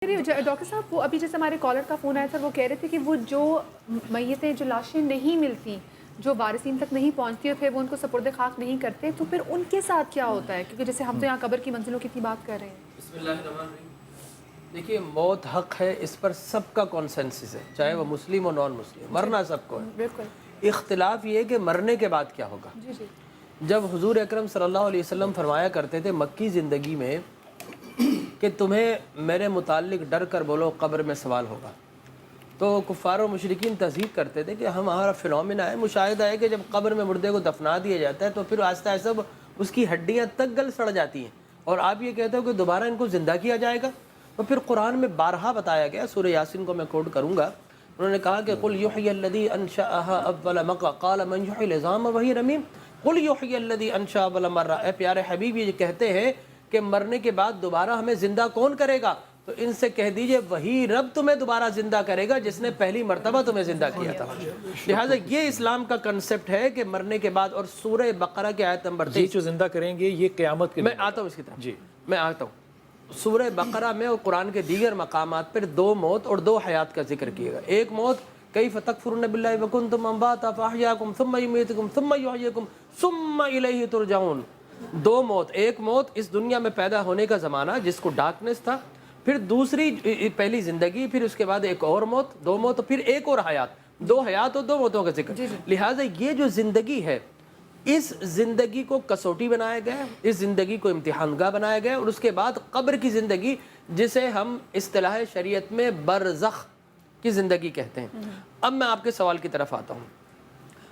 Doctor صاحب وہ ابھی جیسے ہمارے کالر کا فون آیا تھا وہ کہہ رہے تھے کہ وہ جو میتیں جو لاشیں نہیں ملتی جو وارثین تک نہیں پہنچتی اور پھر وہ ان کو سپرد خاک نہیں کرتے تو پھر ان کے ساتھ کیا ہوتا ہے؟ کیونکہ جیسے ہم تو یہاں قبر کی منزلوں کی اتنی بات کر رہے ہیں. بسم اللہ الرحمن الرحیم. دیکھیے موت حق ہے، اس پر سب کا کانسنسس ہے، چاہے وہ مسلم ہو نان مسلم، مرنا سب کو ہے. بالکل. اختلاف یہ ہے کہ مرنے کے بعد کیا ہوگا. جب حضور اکرم صلی اللہ علیہ وسلم فرمایا کرتے تھے مکی زندگی میں کہ تمہیں میرے متعلق ڈر کر بولو قبر میں سوال ہوگا، تو کفار و مشرکین تصدیق کرتے تھے کہ ہمارا فنومنا ہے، مشاہدہ ہے کہ جب قبر میں مردے کو دفنا دیا جاتا ہے تو پھر آہستہ آہستہ اس کی ہڈیاں تک گل سڑ جاتی ہیں، اور آپ یہ کہتے ہو کہ دوبارہ ان کو زندہ کیا جائے گا. تو پھر قرآن میں بارہا بتایا گیا، سورہ یاسین کو میں کوٹ کروں گا. انہوں نے کہا کہ قل یحیی الذی انشأها اول مرہ قال من یحیی العظام وہی رمیم قل یحیی الذی انشأ اول مرہ. اے پیارے حبیب یہ کہتے ہیں کہ مرنے کے بعد دوبارہ ہمیں زندہ کون کرے گا؟ تو ان سے کہہ دیجئے وہی رب تمہیں دوبارہ زندہ کرے گا جس نے پہلی مرتبہ تمہیں زندہ کیا تھا. لہٰذا یہ اسلام کا کنسپٹ ہے کہ مرنے کے بعد. اور سورہ بقرہ کی آیت نمبر 23 جو زندہ کریں گے یہ قیامت کے میں آتا ہوں اس کی طرف. جی میں آتا ہوں. سورہ بقرہ میں اور قرآن کے دیگر مقامات پر 2 موت اور 2 حیات کا ذکر کیے گا. ایک موت کیف تکفرون باللہ وکنتم امواتا فاحیاکم ثم یمیتکم ثم یحییکم ثم الیہ ترجعون. 2 موت، ایک موت اس دنیا میں پیدا ہونے کا زمانہ جس کو ڈارکنس تھا، پھر دوسری پہلی زندگی، پھر اس کے بعد ایک اور موت، 2 موت، پھر ایک اور حیات. 2 حیات اور 2 موتوں کا ذکر. لہٰذا یہ جو زندگی ہے اس زندگی کو کسوٹی بنایا گیا، اس زندگی کو امتحان گاہ بنایا گیا. اور اس کے بعد قبر کی زندگی جسے ہم اصطلاح شریعت میں برزخ کی زندگی کہتے ہیں. اب میں آپ کے سوال کی طرف آتا ہوں.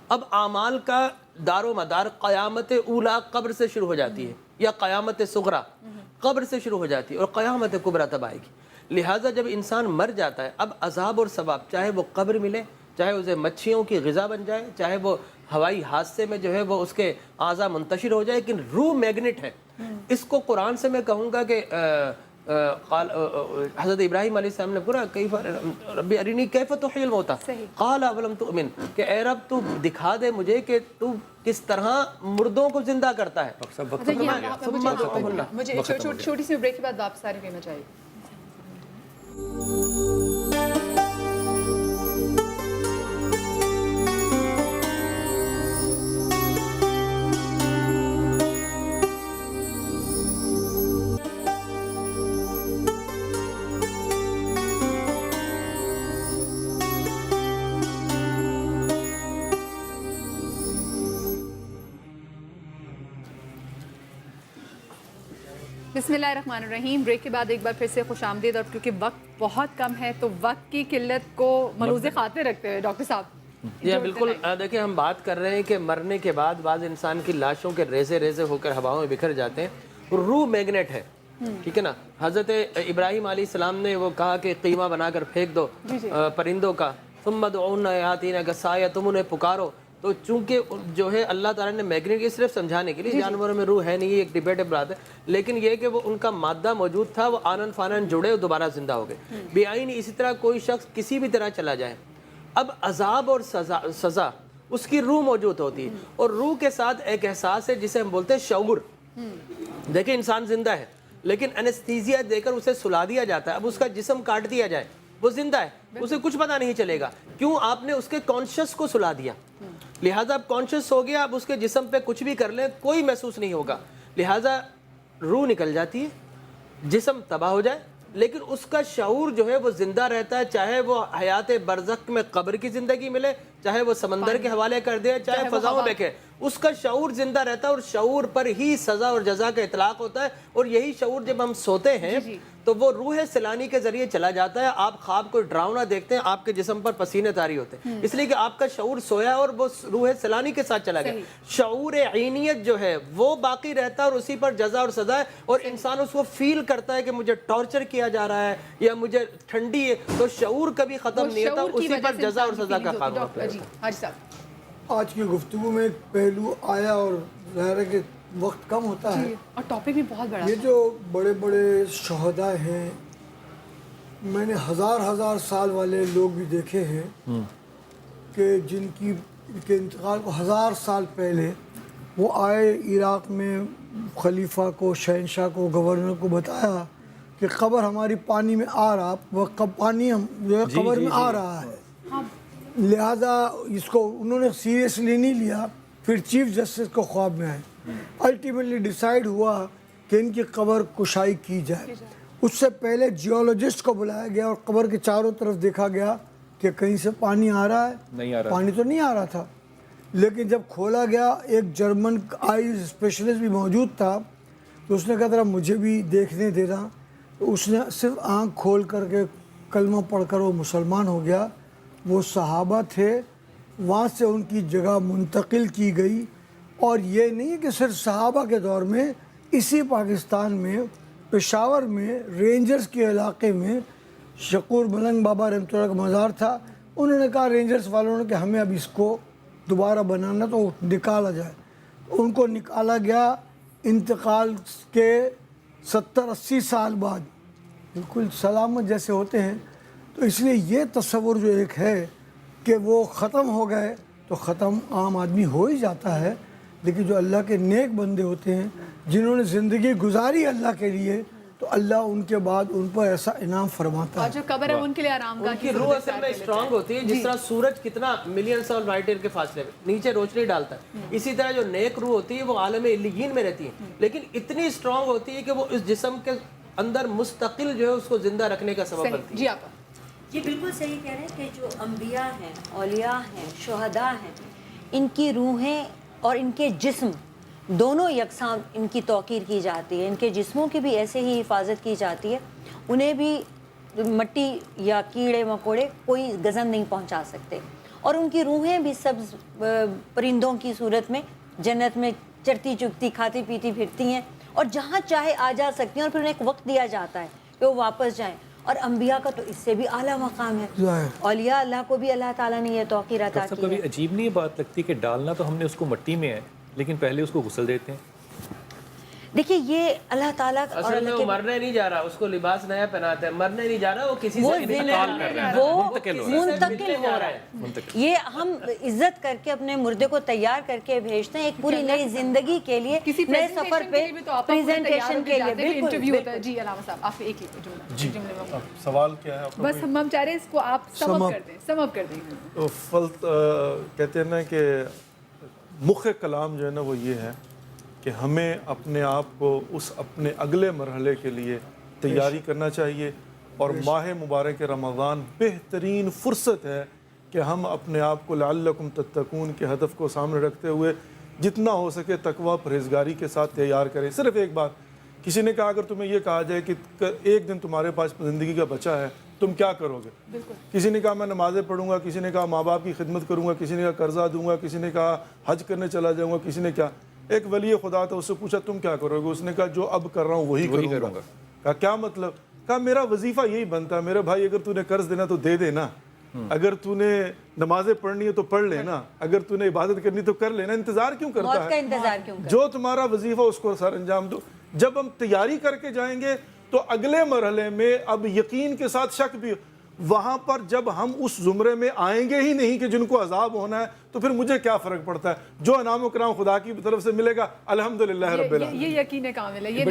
اب اعمال کا دار و مدار قیامت اولا قبر سے شروع ہو جاتی ہے، یا قیامت صغرا قبر سے شروع ہو جاتی ہے، اور قیامت کبریٰ تب آئے گی. لہٰذا جب انسان مر جاتا ہے اب عذاب اور ثواب، چاہے وہ قبر ملے، چاہے اسے مچھیوں کی غذا بن جائے، چاہے وہ ہوائی حادثے میں جو ہے وہ اس کے اعضاء منتشر ہو جائے، لیکن روح میگنیٹ ہے. اس کو قرآن سے میں کہوں گا کہ حضرت ابراہیم علیہ السلام نے پورا کیف ربی ارینی کیف تحیی الموتی قال اولم تؤمن، کہ اے رب تو دکھا دے مجھے کہ تو کس طرح مردوں کو زندہ کرتا ہے. مجھے چھوٹی سی بریک کے بعد واپس آ لینا چاہیے. بسم اللہ الرحمن الرحیم. بریک کے بعد ایک بار پھر سے خوش آمدید. اور کیونکہ وقت بہت کم ہے تو وقت کی قلت کو ملحوظ خاطر رکھتے ہوئے ڈاکٹر صاحب جی بالکل. دیکھیں ہم بات کر رہے ہیں کہ مرنے کے بعد بعض انسان کی لاشوں کے ریزے ریزے ہو کر ہواؤں میں بکھر جاتے ہیں. روح میگنیٹ ہے، ٹھیک ہے نا. حضرت ابراہیم علیہ السلام نے وہ کہا کہ قیمہ بنا کر پھینک دو پرندوں کا، ثم ادعونا یاتینا غثایا، تم انہیں پکارو. تو چونکہ جو ہے اللہ تعالیٰ نے میگنیٹ یہ صرف سمجھانے کے لیے، جانوروں میں روح ہے نہیں، یہ ایک ڈیبیٹیبل بات ہے، لیکن یہ کہ وہ ان کا مادہ موجود تھا، وہ آنن فانن جڑے اور دوبارہ زندہ ہو گئے. بیائی اسی طرح کوئی شخص کسی بھی طرح چلا جائے، اب عذاب اور سزا اس کی روح موجود ہوتی ہے، اور روح کے ساتھ ایک احساس ہے جسے ہم بولتے ہیں شعور. دیکھیں انسان زندہ ہے لیکن انستھیزیا دے کر اسے سلا دیا جاتا ہے. اب اس کا جسم کاٹ دیا جائے وہ زندہ ہے، اسے کچھ پتہ نہیں چلے گا. کیوں؟ آپ نے اس کے کانشس کو سلا دیا. لہٰذا اب کانشس ہو گیا، اب اس کے جسم پہ کچھ بھی کر لیں کوئی محسوس نہیں ہوگا. لہٰذا روح نکل جاتی ہے، جسم تباہ ہو جائے، لیکن اس کا شعور جو ہے وہ زندہ رہتا ہے. چاہے وہ حیات برزخ میں قبر کی زندگی ملے، چاہے وہ سمندر کے حوالے کر دے، چاہے فضاؤں میں کہ اس کا شعور زندہ رہتا ہے. اور شعور پر ہی سزا اور جزا کا اطلاق ہوتا ہے. اور یہی شعور جب ہم سوتے ہیں تو وہ روح سلانی کے ذریعے چلا جاتا ہے. آپ خواب کو ڈراؤنا دیکھتے ہیں، آپ کے جسم پر پسینے طاری ہوتے ہیں، اس لیے کہ آپ کا شعور سویا اور وہ روح سلانی کے ساتھ چلا گیا. شعور عینیت جو ہے وہ باقی رہتا ہے اور اسی پر جزا اور سزا ہے. اور انسان اس کو فیل کرتا ہے کہ مجھے ٹارچر کیا جا رہا ہے یا مجھے ٹھنڈی ہے، تو شعور کبھی ختم نہیں ہوتا، اسی پر جزا اور سزا کا قانون ہوتا ہے. آج کی گفتگو میں ایک پہلو آیا اور ظاہر ہے کہ وقت کم ہوتا ہے اور ٹاپک بھی بہت بڑا. یہ جو بڑے بڑے شہداء ہیں، میں نے ہزار سال والے لوگ بھی دیکھے ہیں کہ جن کے انتقال کو 1000 سال پہلے وہ آئے عراق میں، خلیفہ کو، شہنشاہ کو، گورنر کو بتایا کہ قبر ہماری پانی میں آ رہا، وہ پانی ہم جو ہے قبر میں آ رہا ہے، لہذا اس کو انہوں نے سیریسلی نہیں لیا. پھر چیف جسٹس کو خواب میں آئے، الٹیمیٹلی ڈیسائیڈ ہوا کہ ان کی قبر کشائی کی جائے. اس سے پہلے جیولوجسٹ کو بلایا گیا اور قبر کے چاروں طرف دیکھا گیا کہ کہیں سے پانی آ رہا ہے. نہیں آ رہا. پانی تو نہیں آ رہا تھا، لیکن جب کھولا گیا ایک جرمن آئیز اسپیشلسٹ بھی موجود تھا، تو اس نے کہا ذرا مجھے بھی دیکھنے دینا. تو اس نے صرف آنکھ کھول کر کے کلمہ پڑھ کر وہ مسلمان ہو گیا. وہ صحابہ تھے، وہاں سے ان کی جگہ منتقل کی گئی. اور یہ نہیں کہ صرف صحابہ کے دور میں، اسی پاکستان میں پشاور میں رینجرز کے علاقے میں شکور ملنگ بابا رحمۃ اللہ کا مزار تھا. انہوں نے کہا رینجرز والوں نے کہ ہمیں اب اس کو دوبارہ بنانا تو نکالا جائے. ان کو نکالا گیا انتقال کے 70-80 سال بعد، بالکل سلامت جیسے ہوتے ہیں. تو اس لیے یہ تصور جو ایک ہے کہ وہ ختم ہو گئے تو ختم عام آدمی ہو ہی جاتا ہے، لیکن جو اللہ کے نیک بندے ہوتے ہیں جنہوں نے زندگی گزاری اللہ کے لیے، تو اللہ ان کے بعد ان پر ایسا انعام فرماتا اور ہے. جو قبر ہے ان کے لیے آرام کا ان کی روح اصل میں اسٹرانگ ہوتی ہے. جس طرح سورج کتنا ملینز آف لائٹ ایئر کے فاصلے میں نیچے روشنی ڈالتا ہے، اسی طرح جو نیک روح ہوتی ہے وہ عالم علیین میں رہتی ہے، لیکن اتنی اسٹرانگ ہوتی ہے کہ وہ اس جسم کے اندر مستقل جو ہے اس کو زندہ رکھنے کا سبب بنتی ہے. جی آپ یہ بالکل صحیح کہہ رہے ہیں کہ جو انبیاء ہیں، اولیاء ہیں، شہداء ہیں، ان کی روحیں اور ان کے جسم دونوں یکساں ان کی توقیر کی جاتی ہے. ان کے جسموں کی بھی ایسے ہی حفاظت کی جاتی ہے. انہیں بھی مٹی یا کیڑے مکوڑے کوئی گزن نہیں پہنچا سکتے. اور ان کی روحیں بھی سبز پرندوں کی صورت میں جنت میں چرتی چگتی کھاتی پیتی پھرتی ہیں، اور جہاں چاہے آ جا سکتی ہیں، اور پھر انہیں ایک وقت دیا جاتا ہے کہ وہ واپس جائیں. اور انبیاء کا تو اس سے بھی اعلیٰ مقام ہے. اولیاء اللہ کو بھی اللہ تعالیٰ نے یہ توقیر عطا کی کبھی ہے. عجیب نہیں بات لگتی کہ ڈالنا تو ہم نے اس کو مٹی میں ہے، لیکن پہلے اس کو غسل دیتے ہیں. دیکھیے یہ اللہ تعالیٰ اور اصل میں اللہ وہ کے مرنے نہیں جا رہا، اس کو لباس نیا پہناتے ہیں. مرنے نہیں جا رہا، وہ کسی وہ سے انتقال کر رہا ہے، وہ منتقل ہو رہا ہے. منتقل ہو رہا ہے. یہ ہم عزت کر کے اپنے مردے کو تیار کر کے بھیجتے ہیں ایک پوری نئی زندگی کے لیے، کسی نئے سفر پہ پریزنٹیشن کے لیے. انٹرویو ہوتا ہے. جی علامہ صاحب آپ ایک جملے میں سوال کیا ہے آپ کا؟ بس ہم چاہ رہے ہیں اس کو آپ سم اپ کر دیں. کہتے ہیں نا کہ مخ کلام جو ہے نا وہ یہ ہے کہ ہمیں اپنے آپ کو اس اپنے اگلے مرحلے کے لیے تیاری کرنا چاہیے. اور ماہ مبارک رمضان بہترین فرصت ہے کہ ہم اپنے آپ کو لعلکم تتقون کے ہدف کو سامنے رکھتے ہوئے جتنا ہو سکے تقوی پرہیزگاری کے ساتھ تیار کریں. صرف ایک بات، کسی نے کہا اگر تمہیں یہ کہا جائے کہ ایک دن تمہارے پاس زندگی کا بچا ہے تم کیا کرو گے؟ کسی نے کہا میں نمازیں پڑھوں گا، کسی نے کہا ماں باپ کی خدمت کروں گا، کسی نے کہا قرضہ دوں گا، کسی نے کہا حج کرنے چلا جاؤں گا، کسی نے کیا. ایک ولی خدا تھا، اس سے پوچھا تم کیا کرو گے؟ اس نے کہا جو اب کر رہا ہوں وہی کروں گا. کہا کیا مطلب؟ کہا میرا وظیفہ یہی بنتا ہے میرے بھائی، اگر تو نے قرض دینا تو دے دینا، اگر تو نے نمازیں پڑھنی ہے تو پڑھ لینا، اگر تو نے عبادت کرنی تو کر لینا. انتظار کیوں کرتا موت کا ہے؟ انتظار کیوں کرتا ہے؟ جو تمہارا وظیفہ اس کو سر انجام دو. جب ہم تیاری کر کے جائیں گے تو اگلے مرحلے میں اب یقین کے ساتھ شک بھی، وہاں پر جب ہم اس زمرے میں آئیں گے ہی نہیں کہ جن کو عذاب ہونا ہے، تو پھر مجھے کیا فرق پڑتا ہے؟ جو انعام و کرام خدا کی طرف سے ملے گا الحمدللہ رب العالمین. یہ یقین کامل ہے. یہ